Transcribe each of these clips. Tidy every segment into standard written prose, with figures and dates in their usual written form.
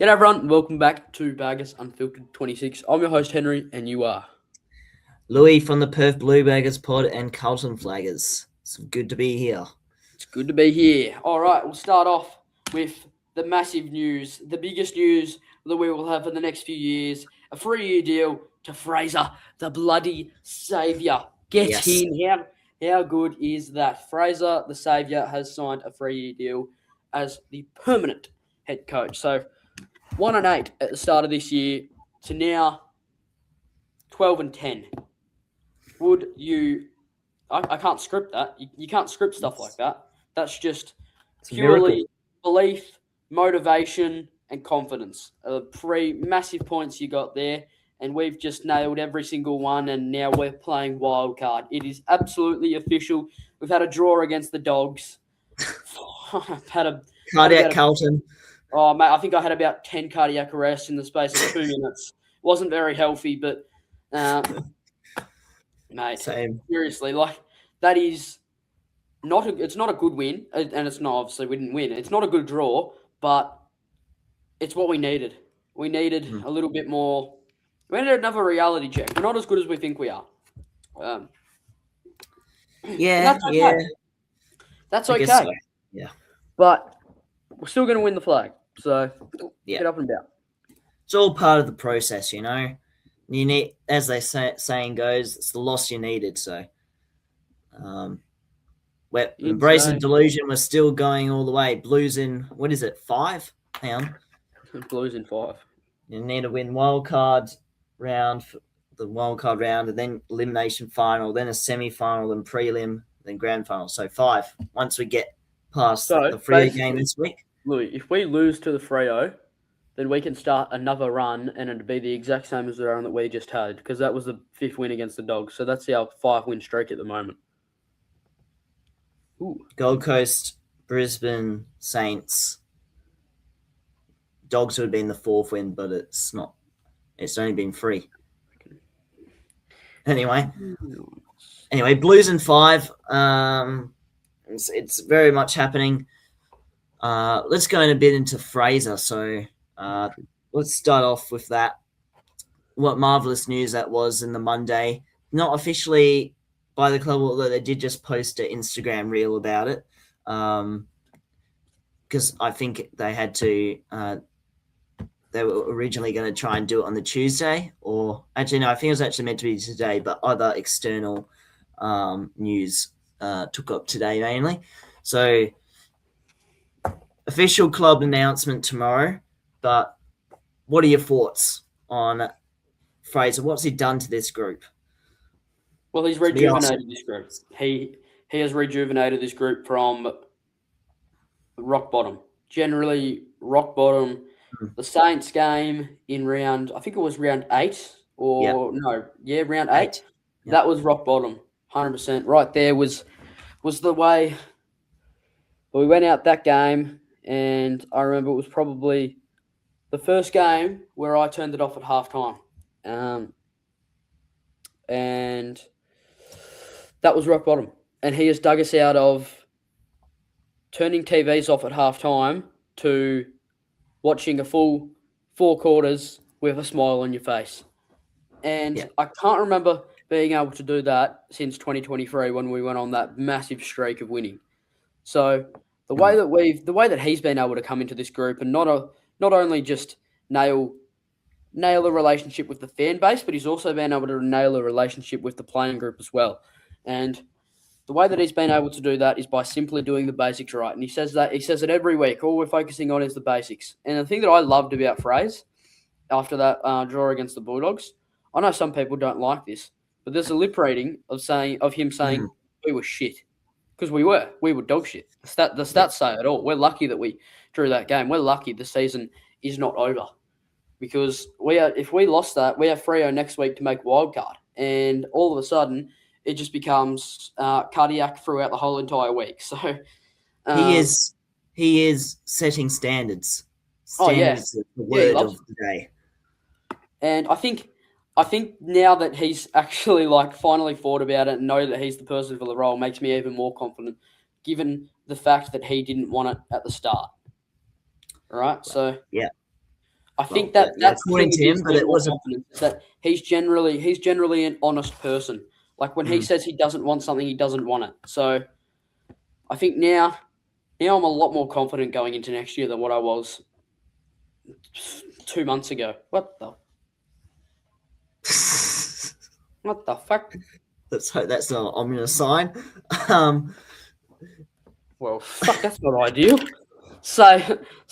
G'day everyone, welcome back to Baggers Unfiltered 26. I'm your host Henry, and you are. Louis from the Perth Blue Baggers pod and Carlton Flaggers. It's good to be here. It's good to be here. All right, we'll start off with the massive news, the biggest news that we will have for the next few years. A 3-year deal to Fraser, the bloody saviour. Get Yes. in. How good is that? Fraser, the saviour, has signed a 3-year deal as the permanent head coach. So 1-8 at the start of this year to now 12-10. Would you? I can't script that. You can't script stuff like that. That's just purely belief, motivation, and confidence. Three massive points you got there, and we've just nailed every single one. And now we're playing Wildcard. It is absolutely official. We've had a draw against the Dogs. Cardiac Carlton. Oh, mate, I think I had about 10 cardiac arrests in the space of 2 minutes. Wasn't very healthy, but, mate, Same. seriously, that is it's not a good win, and it's not, obviously, we didn't win. It's not a good draw, but it's what we needed. We needed a little bit more. We needed another reality check. We're not as good as we think we are. That's okay. That's okay. So. Yeah. But we're still going to win the flag. So, get up and down. It's all part of the process, you know. You need, as they saying goes, it's the loss you needed. So, we're embracing delusion. We're still going all the way. Blues in, what is it, 5? Hang on. Blues in 5. You need to win wildcard round, the wildcard round, and then elimination final, then a semi-final, then prelim, then grand final. So 5. Once we get past the Freo game this week. Louis, if we lose to the Freo, then we can start another run, and it'd be the exact same as the run that we just had, because that was the 5th win against the Dogs. So that's our 5-win streak at the moment. Ooh. Gold Coast, Brisbane, Saints. Dogs would have been the 4th win, but it's not. It's only been 3. Anyway, Blues in 5. It's very much happening. Let's go in a bit into Fraser. So let's start off with that. What marvelous news that was in the Monday. Not officially by the club, although they did just post an Instagram reel about it. Because I think they had to. They were originally going to try and do it on the Tuesday, or actually no, I think it was actually meant to be today, but other external news took up today mainly. So official club announcement tomorrow, but what are your thoughts on Fraser? What's he done to this group? Well, he's rejuvenated this group. He has rejuvenated this group from rock bottom. Generally, rock bottom. The Saints game in round, I think it was round 8 round 8. That was rock bottom, 100%. Right there was the way we went out that game, and I remember it was probably the first game where I turned it off at halftime. And that was rock bottom. And he has dug us out of turning TVs off at halftime to watching a full 4 quarters with a smile on your face. And I can't remember being able to do that since 2023 when we went on that massive streak of winning. So the way that he's been able to come into this group and not only just nail a relationship with the fan base, but he's also been able to nail a relationship with the playing group as well. And the way that he's been able to do that is by simply doing the basics right. And he says it every week. All we're focusing on is the basics. And the thing that I loved about Fraser after that draw against the Bulldogs, I know some people don't like this, but there's a lip reading of him saying we were shit. Because we were dog shit. The stats say it all. We're lucky that we drew that game. We're lucky the season is not over. Because if we lost that, we have Freo next week to make wildcard. And all of a sudden, it just becomes cardiac throughout the whole entire week. So he is setting standards. Standards is the word of the day. And I think now that he's actually finally thought about it and know that he's the person for the role makes me even more confident, given the fact that he didn't want it at the start. All right, so I think that's the according thing to that him, gives but me it more was a confidence, is that he's generally an honest person. Like when he says he doesn't want something, he doesn't want it. So I think now I'm a lot more confident going into next year than what I was 2 months ago. What the fuck? Let's hope that's not an ominous sign. Well, fuck, that's not ideal. So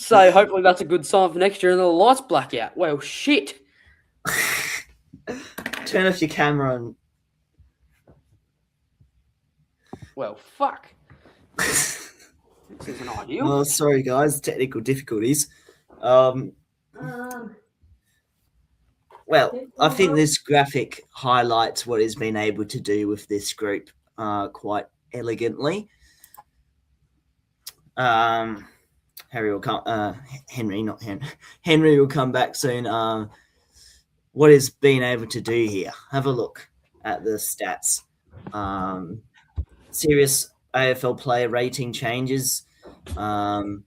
hopefully that's a good sign for next year and the lights black out. Well, shit. Turn off your camera and. Well, fuck. This isn't ideal. Oh, sorry, guys. Technical difficulties. Well, I think this graphic highlights what he's been able to do with this group quite elegantly. Harry will come. Henry, not Henry. Henry will come back soon. What he's been able to do here. Have a look at the stats. Serious AFL player rating changes. Got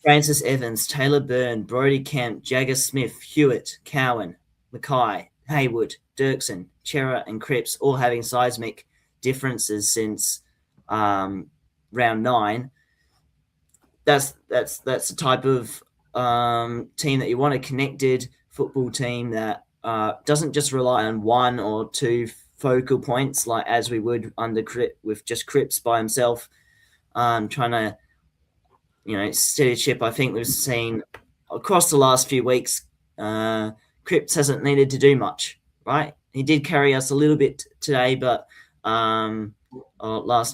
Francis Evans, Taylor Byrne, Brodie Kemp, Jagger Smith, Hewitt, Cowan, Mackay, Haywood, Dirksen, Chera, and Cripps all having seismic differences since round 9. That's the type of team that you want, a connected football team that doesn't just rely on one or two focal points like as we would under with just Cripps by himself, trying to steady ship. I think we've seen across the last few weeks, Cripps hasn't needed to do much, right? He did carry us a little bit today, but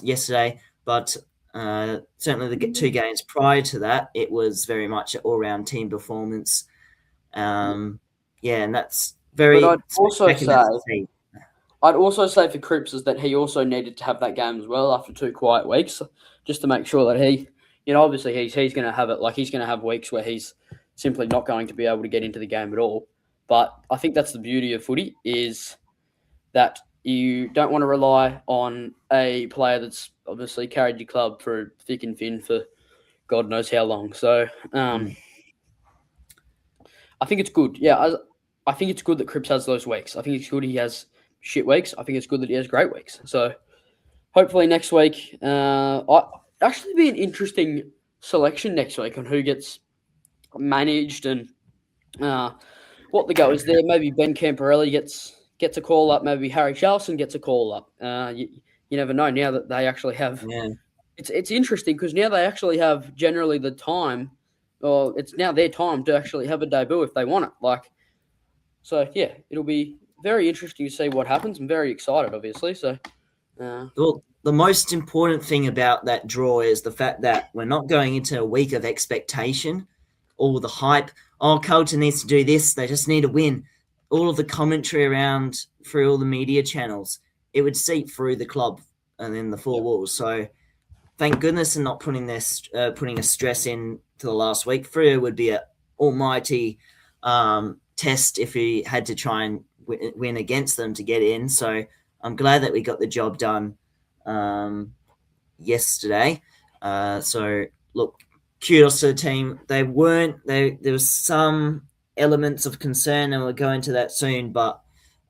yesterday, but certainly the 2 games prior to that, it was very much an all-round team performance. And that's very. But I'd also say for Cripps is that he also needed to have that game as well after 2 quiet weeks, just to make sure that he, obviously he's going to have it. Like he's going to have weeks where he's simply not going to be able to get into the game at all. But I think that's the beauty of footy, is that you don't want to rely on a player that's obviously carried your club through thick and thin for God knows how long. So I think it's good. Yeah, I think it's good that Cripps has those weeks. I think it's good he has shit weeks. I think it's good that he has great weeks. So hopefully next week, actually be an interesting selection next week on who gets managed and what the go is there. Maybe Ben Camporelli gets a call up. Maybe Harry Charlson gets a call up. You never know now that they actually have. Yeah. It's interesting because now they actually have generally the time, or it's now their time to actually have a debut if they want it. So yeah, it'll be very interesting to see what happens. I'm very excited, obviously. So, well, the most important thing about that draw is the fact that we're not going into a week of expectation. All the hype. Oh, Carlton needs to do this. They just need to win. All of the commentary around through all the media channels, it would seep through the club and then the 4 walls. So, thank goodness they're not putting a stress in to the last week. Freo would be an almighty test if he had to try and win against them to get in. So I'm glad that we got the job done yesterday. So look, kudos to the team. There was some elements of concern, and we'll go into that soon, but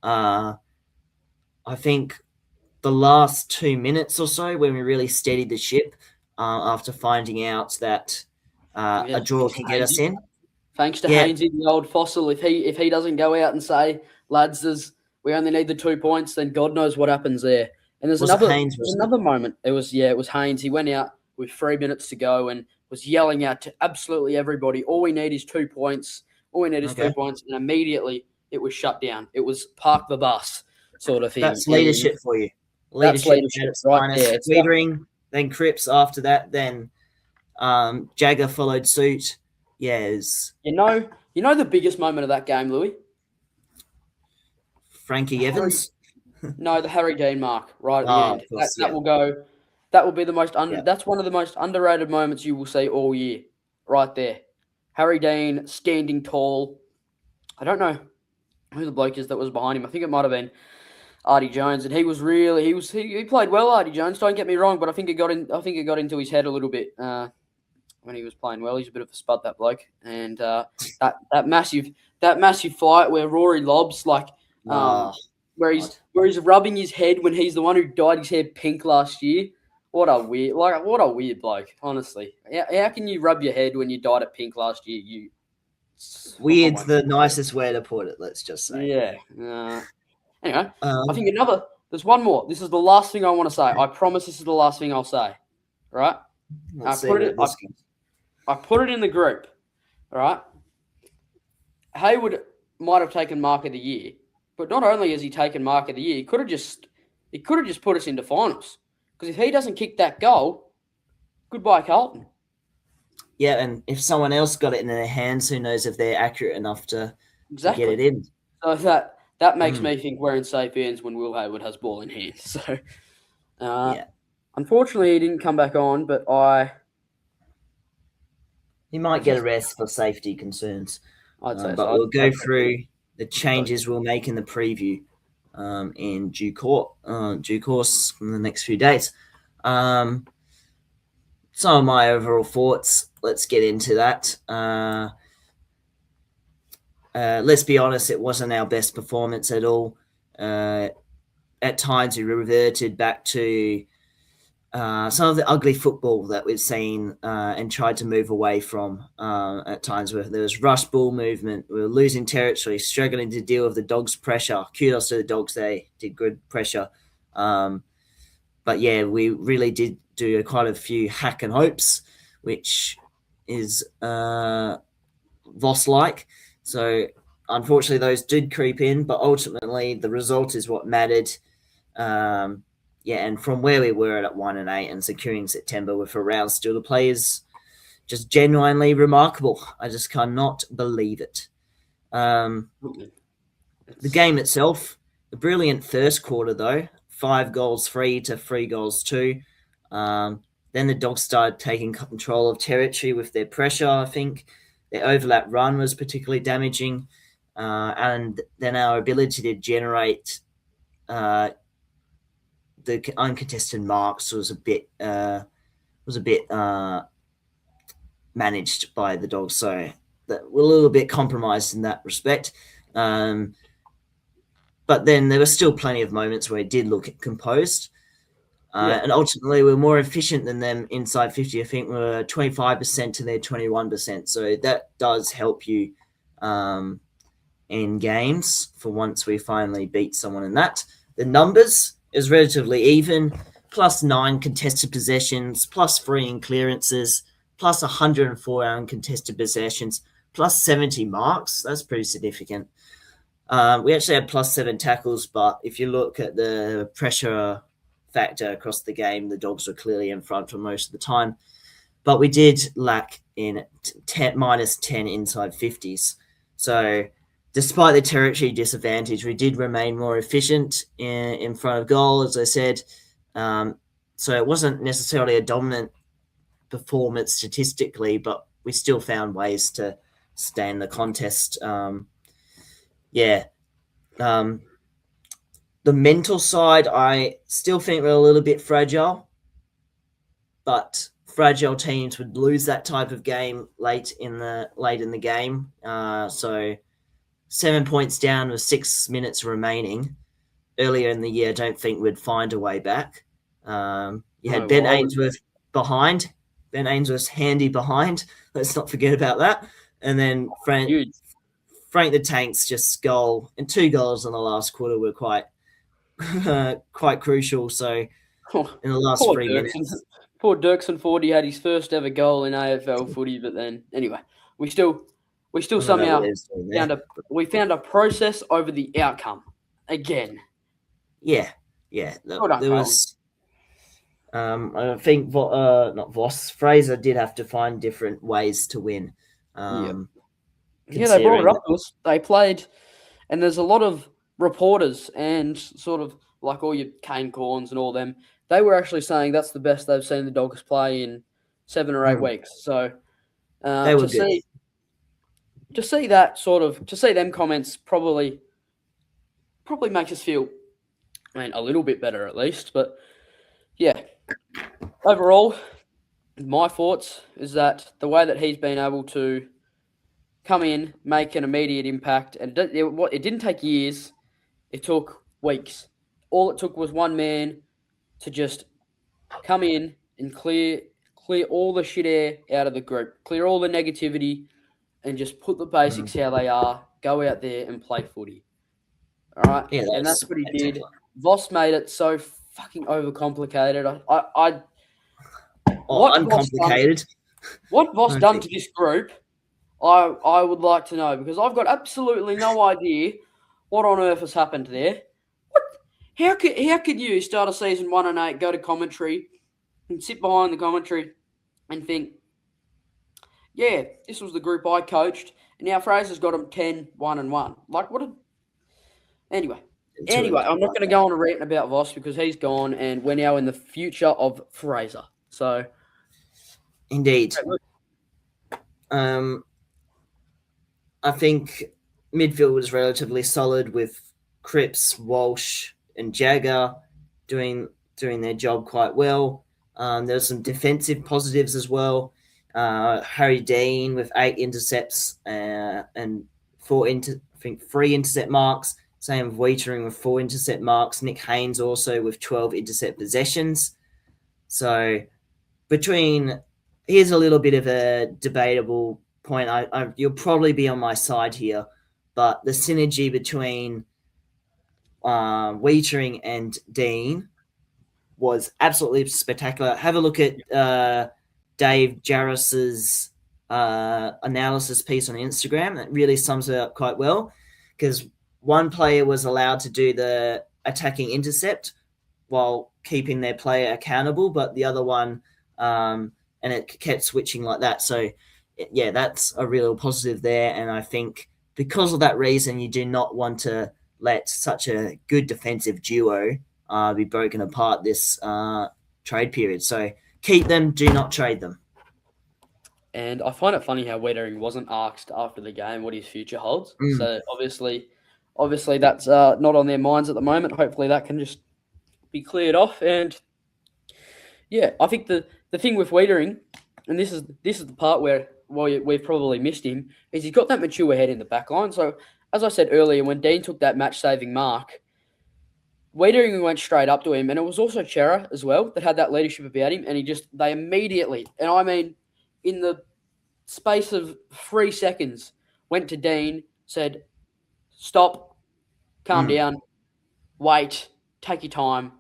I think the last 2 minutes or so when we really steadied the ship after finding out that a draw can get us in. Thanks to Hainsey, the old fossil. If he doesn't go out and say, lads, we only need the 2 points, then God knows what happens there. And there's another moment. It was Haynes. He went out with 3 minutes to go and was yelling out to absolutely everybody, all we need is 2 points. All we need is 3 points. And immediately it was shut down. It was park the bus sort of thing. That's leadership for you. Leadership right there. Tweetering, then Cripps after that, then Jagger followed suit. Yes. You know the biggest moment of that game, Louis? Frankie Evans? No, the Harry Dean mark right at the end. Course, that will go. That will be the most. That's one of the most underrated moments you will see all year, right there. Harry Dean standing tall. I don't know who the bloke is that was behind him. I think it might have been Artie Jones, and he played well. Artie Jones. Don't get me wrong, but I think it got into his head a little bit when he was playing well. He's a bit of a spud, that bloke. And that massive fight where Rory lobs, like where he's rubbing his head when he's the one who dyed his hair pink last year. What a weird bloke, honestly. How can you rub your head when you dyed it pink last year? Weird's the nicest way to put it, let's just say. Yeah. Anyway, I think there's one more. This is the last thing I want to say. I promise this is the last thing I'll say. Right? I put it in the group. Right? Hayward might have taken Mark of the Year, but not only has he taken Mark of the Year, he could have just put us into finals. Because if he doesn't kick that goal, goodbye Carlton. Yeah, and if someone else got it in their hands, who knows if they're accurate enough to get it in. So that makes me think we're in safe hands when Will Hayward has ball in hand. So, unfortunately, he didn't come back on, but he might get a rest for safety concerns. I'd say but we'll go through the changes we'll make in the preview in due course in the next few days. Some of my overall thoughts, let's get into that. Let's be honest, it wasn't our best performance at all. At times, we reverted back to some of the ugly football that we've seen and tried to move away from at times where there was rush ball movement. We were losing territory, struggling to deal with the Dogs' pressure. Kudos to the Dogs, they did good pressure. But yeah, we really did do quite a few hack and hopes, which is Voss-like. So unfortunately, those did creep in, but ultimately the result is what mattered. And from where we were at 1-8 and securing September with a round still to play is just genuinely remarkable. I just cannot believe it. The game itself, a brilliant first quarter though, 5 goals 3 to 3 goals 2. Then the Dogs started taking control of territory with their pressure, I think. Their overlap run was particularly damaging. And then our ability to generate the uncontested marks was a bit managed by the Dogs, so that we're a little bit compromised in that respect. But then there were still plenty of moments where it did look composed. And ultimately, we were more efficient than them inside 50. I think we were 25% to their 21%. So that does help you in games for once we finally beat someone in that. The numbers is relatively even, plus 9 contested possessions, plus 3 in clearances, plus 104 uncontested possessions, plus 70 marks. That's pretty significant. We actually had plus 7 tackles, but if you look at the pressure factor across the game, the Dogs were clearly in front for most of the time. But we did lack in minus 10 inside 50s. So despite the territory disadvantage, we did remain more efficient in front of goal, as I said. So it wasn't necessarily a dominant performance statistically, but we still found ways to stay in the contest. The mental side, I still think we're a little bit fragile, but fragile teams would lose that type of game late in the game. So 7 points down with 6 minutes remaining. Earlier in the year, I don't think we'd find a way back. You had Ben Ainsworth behind. Ben Ainsworth's handy behind. Let's not forget about that. And then Frank the Tank's just goal and 2 goals in the last quarter were quite crucial. So in the last 3 minutes. Poor Dirksen 40 had his first ever goal in AFL footy, but then anyway, we still somehow found a process over the outcome again. Yeah. There was. I think not Voss. Fraser did have to find different ways to win. They brought it up to us. They played, and there's a lot of reporters and sort of like all your Kane Corns and all them. They were actually saying that's the best they've seen the Dogs play in 7 or 8 weeks. So they were good. To see them comments probably makes us feel, a little bit better at least. But yeah, overall, My thoughts is that the way that he's been able to come in, make an immediate impact, and it didn't take years, it took weeks. All it took was one man to just come in and clear all the shit air out of the group, clear all the negativity, and just put the basics how they are. Go out there and play footy. All right, Yeah, and that's that's what he did. spectacular. Voss made it so fucking overcomplicated. Oh, What Voss done? uncomplicated. What Voss I done think to this group? I would like to know because I've got absolutely no idea what on earth has happened there. What? How could you start a season 1-8, go to commentary, and sit behind the commentary and think, yeah, this was the group I coached, and now Fraser's got them 10-1-1. Like what? Anyway, to anyway, I'm not like going to that. go on a rant about Voss because he's gone, and we're now in the future of Fraser. So, Indeed. Um, I think midfield was relatively solid with Cripps, Walsh, and Jagger doing their job quite well. There's some defensive positives as well. Harry Dean with 8 intercepts and I think 3 intercept marks. Same with Waitering with 4 intercept marks. Nick Haynes also with 12 intercept possessions. So between here's a little bit of a debatable point. You'll probably be on my side here, but the synergy between Waitering and Dean was absolutely spectacular. Have a look at Dave Jarris's analysis piece on Instagram. That really sums it up quite well because one player was allowed to do the attacking intercept while keeping their player accountable, but the other one, and it kept switching like that. So, yeah, that's a real positive there. And I think because of that reason, you do not want to let such a good defensive duo be broken apart this trade period. So keep them, do not trade them. and I find it funny how Wiedering wasn't asked after the game what his future holds. Mm. So obviously that's not on their minds at the moment. Hopefully that can just be cleared off. And yeah, I think the thing with Wiedering, and this is the part where we've probably missed him, is he's got that mature head in the back line. So as I said earlier, when Dean took that match saving mark, Wiedering went straight up to him, and it was also Chera as well that had that leadership about him, and they immediately, and I mean, in the space of 3 seconds, went to Dean, said, "Stop, calm down, wait, take your time.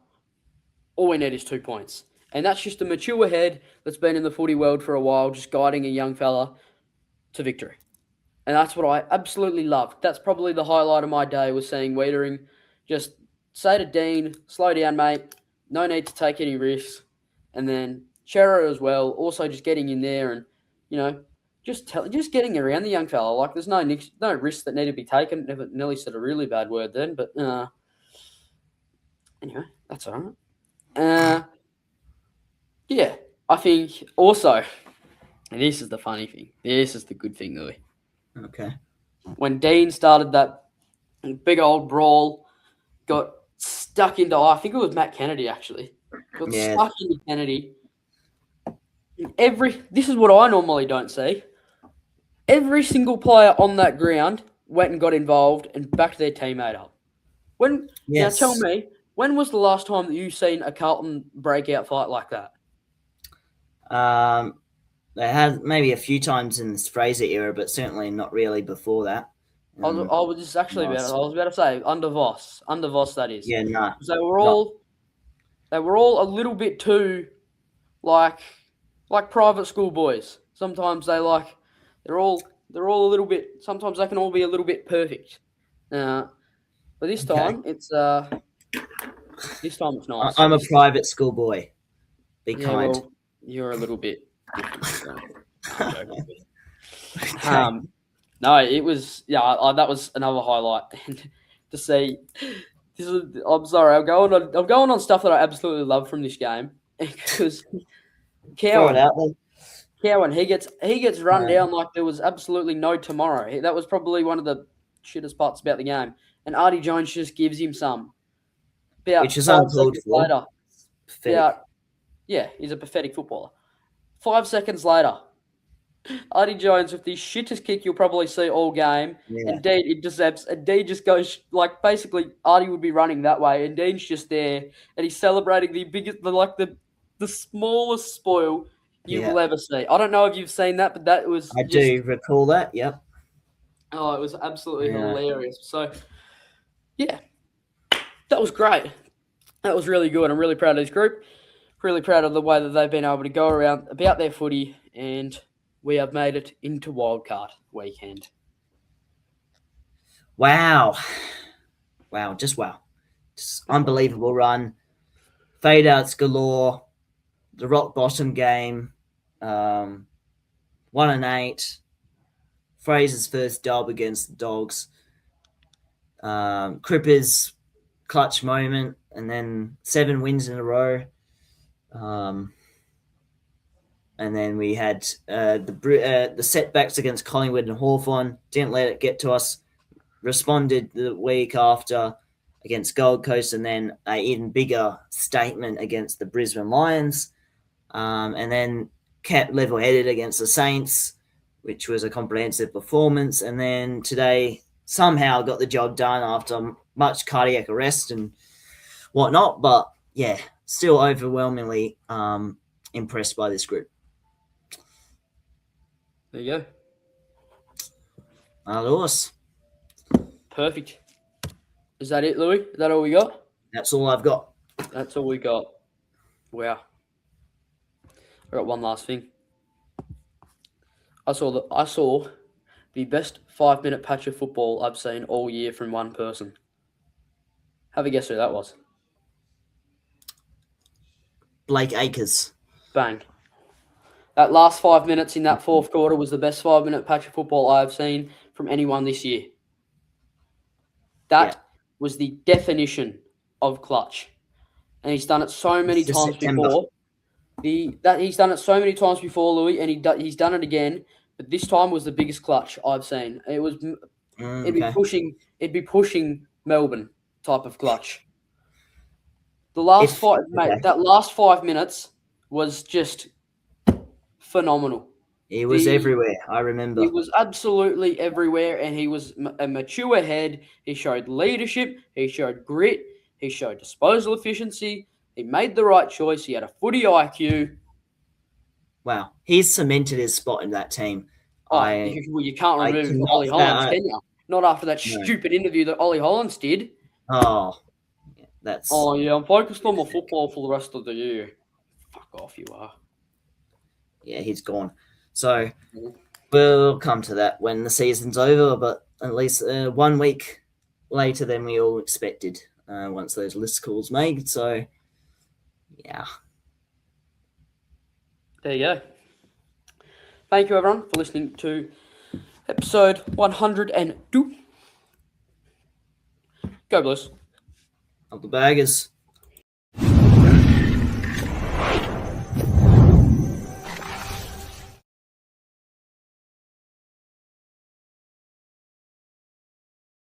All we need is 2 points." And that's just a mature head that's been in the footy world for a while, just guiding a young fella to victory. And that's what I absolutely loved. That's probably the highlight of my day was seeing Wiedering just say to Dean, slow down, mate. No need to take any risks. And then Chera as well, also just getting in there and, just getting around the young fella. Like there's no risks that need to be taken. Nelly said a really bad word then, but anyway, that's all right. Yeah, I think also, and this is the funny thing. This is the good thing, Louis. Okay. When Dean started that big old brawl, got stuck into, I think it was Matt Kennedy actually. Got stuck into Kennedy. This is what I normally don't see. Every single player on that ground went and got involved and backed their teammate up. Now tell me, when was the last time that you've seen a Carlton breakout fight like that? They had maybe a few times in this Fraser era, but certainly not really before that. I was just actually I was about to say under Voss that is. Yeah, no. They were all a little bit too like private school boys. Sometimes they're all a little bit. Sometimes they can all be a little bit perfect. But this time it's nice. I'm a private school boy. Be kind. Well, you're a little bit different. So I'm joking. Okay. No, it was that was another highlight to see. I'm sorry, I'm going on stuff that I absolutely love from this game because Throw it out there. Cowan, he gets run down like there was absolutely no tomorrow. That was probably one of the shittest parts about the game. And Artie Jones just gives him some. Which is uncalled for. Later, he's a pathetic footballer. 5 seconds later, Artie Jones with the shittest kick you'll probably see all game. Yeah. And Dean intercepts, and Dean just goes, like, basically, Artie would be running that way, and Dean's just there, and he's celebrating the smallest spoil you will ever see. I don't know if you've seen that, but that was I do recall that, yep. Oh, it was absolutely hilarious. So, yeah, that was great. That was really good. I'm really proud of this group. Really proud of the way that they've been able to go around about their footy, and we have made it into Wildcard weekend. Wow. Just unbelievable run. Fade outs galore. The rock bottom game. 1-8. Fraser's first dub against the Dogs. Cripper's clutch moment, and then 7 wins in a row. And then we had the setbacks against Collingwood and Hawthorn. Didn't let it get to us. Responded the week after against Gold Coast, and then an even bigger statement against the Brisbane Lions. And then kept level-headed against the Saints, which was a comprehensive performance. And then today somehow got the job done after much cardiac arrest and whatnot. But, yeah, still overwhelmingly impressed by this group. There you go. Lewis. Perfect. Is that it, Louis? Is that all we got? That's all I've got. That's all we got. Wow. I got one last thing. I saw the best 5-minute patch of football I've seen all year from one person. Have a guess who that was. Blake Acres. Bang. That last 5 minutes in that fourth quarter was the best 5-minute patch of football I've seen from anyone this year. That was the definition of clutch. And he's done it so many times before. He's done it so many times before, Louis, and he's done it again. But this time was the biggest clutch I've seen. It'd be pushing Melbourne type of clutch. That last 5 minutes was just phenomenal. He was everywhere, I remember. He was absolutely everywhere, and he was a mature head. He showed leadership. He showed grit. He showed disposal efficiency. He made the right choice. He had a footy IQ. Wow. He's cemented his spot in that team. You can't remove Ollie Hollands, can you? Not after that stupid interview that Ollie Hollands did. Oh, I'm focused on my football for the rest of the year. Fuck off, you are. Yeah, he's gone. So we'll come to that when the season's over, but at least 1 week later than we all expected once those list calls made. So, yeah. There you go. Thank you, everyone, for listening to episode 102. Go Blues. Up the Baggers.